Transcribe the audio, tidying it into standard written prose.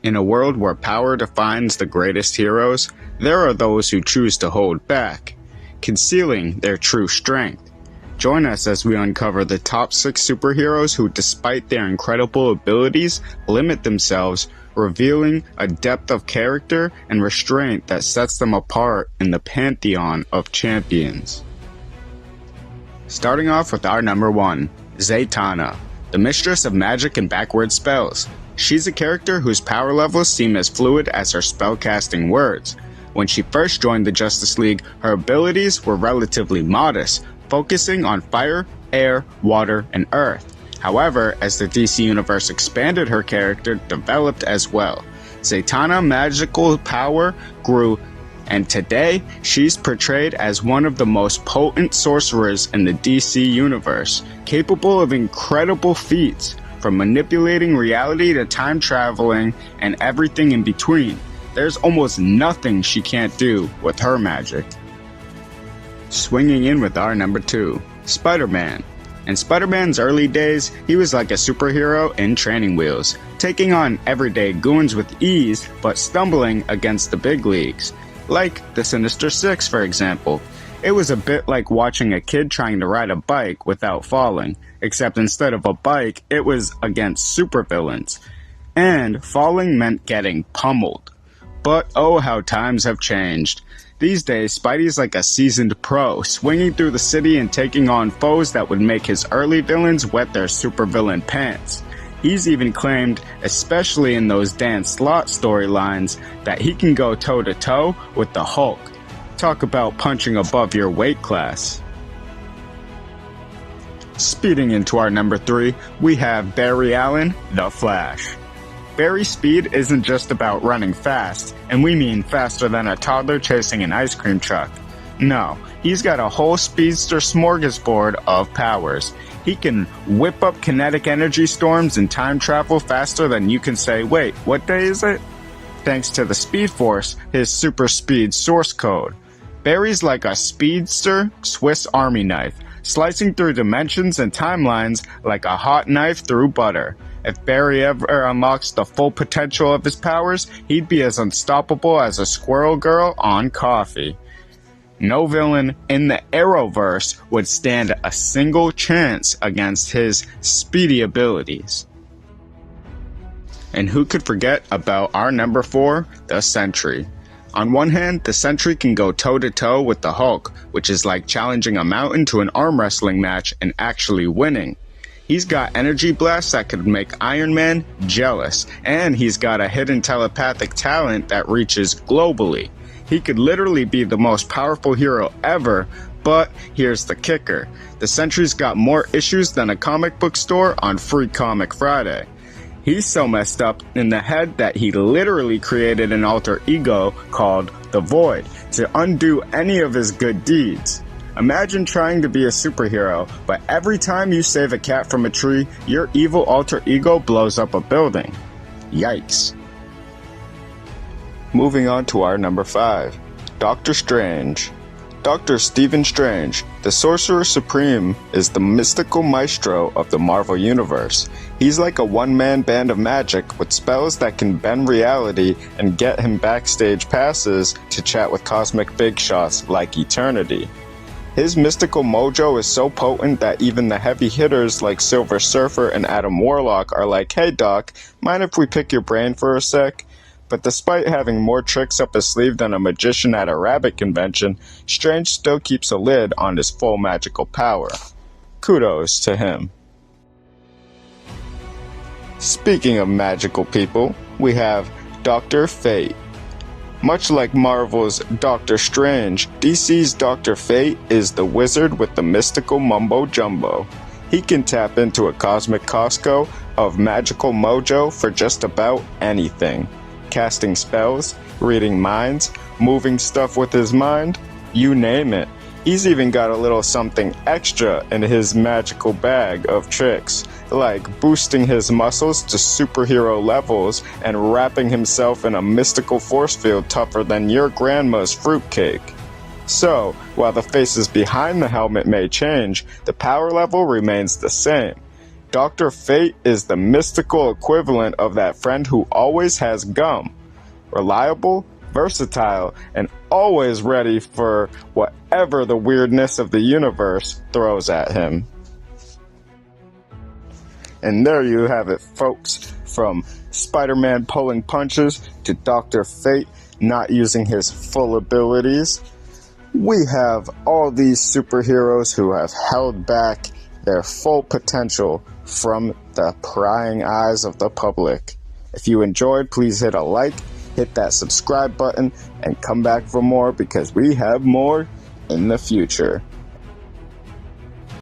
In a world where power defines the greatest heroes, there are those who choose to hold back, concealing their true strength. Join us as we uncover the top 6 superheroes who, despite their incredible abilities, limit themselves, revealing a depth of character and restraint that sets them apart in the pantheon of champions. Starting off with our number 1, Zatanna, the mistress of magic and backward spells. She's a character whose power levels seem as fluid as her spellcasting words. When she first joined the Justice League, her abilities were relatively modest, focusing on fire, air, water, and earth. However, as the DC Universe expanded, her character developed as well. Zatanna's magical power grew, and today, she's portrayed as one of the most potent sorcerers in the DC Universe, capable of incredible feats, from manipulating reality to time traveling and everything in between. There's almost nothing she can't do with her magic. Swinging in with our number 2, Spider-Man. In Spider-Man's early days, he was like a superhero in training wheels, taking on everyday goons with ease, but stumbling against the big leagues. Like the Sinister Six, for example. It was a bit like watching a kid trying to ride a bike without falling, except instead of a bike, it was against supervillains. And falling meant getting pummeled. But oh, how times have changed. These days, Spidey's like a seasoned pro, swinging through the city and taking on foes that would make his early villains wet their supervillain pants. He's even claimed, especially in those Dan Slott storylines, that he can go toe-to-toe with the Hulk. Talk about punching above your weight class. Speeding into our number 3, we have Barry Allen, the Flash. Barry's speed isn't just about running fast, and we mean faster than a toddler chasing an ice cream truck. No, he's got a whole speedster smorgasbord of powers. He can whip up kinetic energy storms and time travel faster than you can say, wait, what day is it? Thanks to the Speed Force, his super speed source code. Barry's like a speedster Swiss Army knife, slicing through dimensions and timelines like a hot knife through butter. If Barry ever unlocks the full potential of his powers, he'd be as unstoppable as a squirrel girl on coffee. No villain in the Arrowverse would stand a single chance against his speedy abilities. And who could forget about our number 4, the Sentry. On one hand, the Sentry can go toe-to-toe with the Hulk, which is like challenging a mountain to an arm wrestling match and actually winning. He's got energy blasts that could make Iron Man jealous, and he's got a hidden telepathic talent that reaches globally. He could literally be the most powerful hero ever, but here's the kicker. The Sentry's got more issues than a comic book store on Free Comic Friday. He's so messed up in the head that he literally created an alter ego called the Void to undo any of his good deeds. Imagine trying to be a superhero, but every time you save a cat from a tree, your evil alter ego blows up a building. Yikes. Moving on to our number 5, Doctor Strange. Dr. Stephen Strange, the Sorcerer Supreme, is the mystical maestro of the Marvel Universe. He's like a one-man band of magic with spells that can bend reality and get him backstage passes to chat with cosmic big shots like Eternity. His mystical mojo is so potent that even the heavy hitters like Silver Surfer and Adam Warlock are like, hey doc, mind if we pick your brain for a sec? But despite having more tricks up his sleeve than a magician at a rabbit convention, Strange still keeps a lid on his full magical power. Kudos to him. Speaking of magical people, we have Dr. Fate. Much like Marvel's Doctor Strange, DC's Dr. Fate is the wizard with the mystical mumbo-jumbo. He can tap into a cosmic Costco of magical mojo for just about anything. Casting spells, reading minds, moving stuff with his mind, you name it. He's even got a little something extra in his magical bag of tricks, like boosting his muscles to superhero levels and wrapping himself in a mystical force field tougher than your grandma's fruitcake. So, while the faces behind the helmet may change, the power level remains the same. Dr. Fate is the mystical equivalent of that friend who always has gum. Reliable, versatile, and always ready for whatever the weirdness of the universe throws at him. And there you have it, folks. From Spider-Man pulling punches to Dr. Fate not using his full abilities. We have all these superheroes who have held back their full potential from the prying eyes of the public. If you enjoyed, please hit a like, hit that subscribe button, and come back for more because we have more in the future.